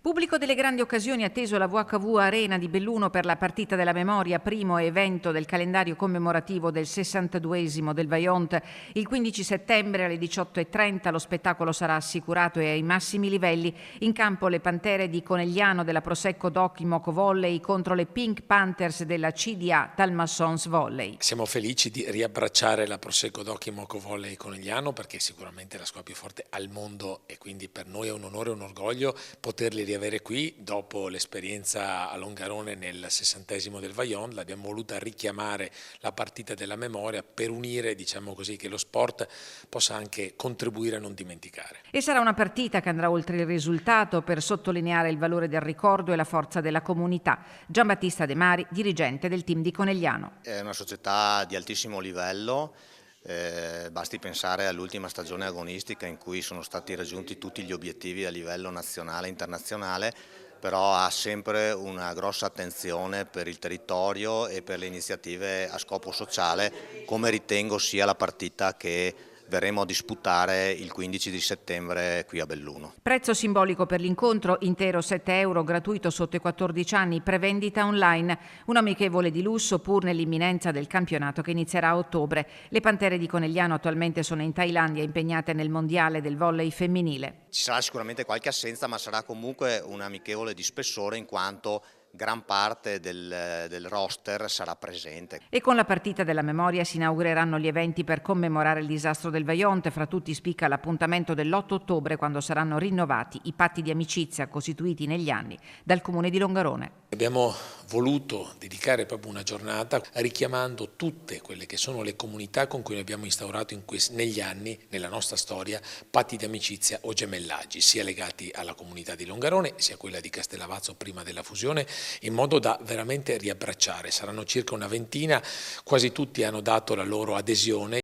Pubblico delle grandi occasioni atteso la VHV Arena di Belluno per la partita della memoria, primo evento del calendario commemorativo del 62esimo del Vajont. Il 15 settembre alle 18:30 lo spettacolo sarà assicurato e ai massimi livelli. In campo le Pantere di Conegliano della Prosecco Doc Moco Volley contro le Pink Panthers della CDA Talmassons Volley. Siamo felici di riabbracciare la Prosecco Doc Moco Volley Conegliano perché è sicuramente la squadra più forte al mondo e quindi per noi è un onore e un orgoglio poterli riavere qui dopo l'esperienza a Longarone nel 60esimo del Vajont. L'abbiamo voluta richiamare la partita della memoria per unire, diciamo così, che lo sport possa anche contribuire a non dimenticare. E sarà una partita che andrà oltre il risultato per sottolineare il valore del ricordo e la forza della comunità. Giambattista De Mari, dirigente del team di Conegliano. È una società di altissimo livello. Basti pensare all'ultima stagione agonistica in cui sono stati raggiunti tutti gli obiettivi a livello nazionale e internazionale, però ha sempre una grossa attenzione per il territorio e per le iniziative a scopo sociale, come ritengo sia la partita che verremo a disputare il 15 di settembre qui a Belluno. Prezzo simbolico per l'incontro, intero €7, gratuito sotto i 14 anni, prevendita online. Un amichevole di lusso pur nell'imminenza del campionato che inizierà a ottobre. Le Pantere di Conegliano attualmente sono in Thailandia impegnate nel mondiale del volley femminile. Ci sarà sicuramente qualche assenza, ma sarà comunque un amichevole di spessore in quanto gran parte del roster sarà presente. E con la partita della memoria si inaugureranno gli eventi per commemorare il disastro del Vajont. Fra tutti spicca l'appuntamento dell'8 ottobre quando saranno rinnovati i patti di amicizia costituiti negli anni dal Comune di Longarone. Abbiamo voluto dedicare proprio una giornata richiamando tutte quelle che sono le comunità con cui abbiamo instaurato negli anni, nella nostra storia, patti di amicizia o gemellaggi, sia legati alla comunità di Longarone, sia quella di Castellavazzo prima della fusione, in modo da veramente riabbracciare. Saranno circa una ventina, quasi tutti hanno dato la loro adesione.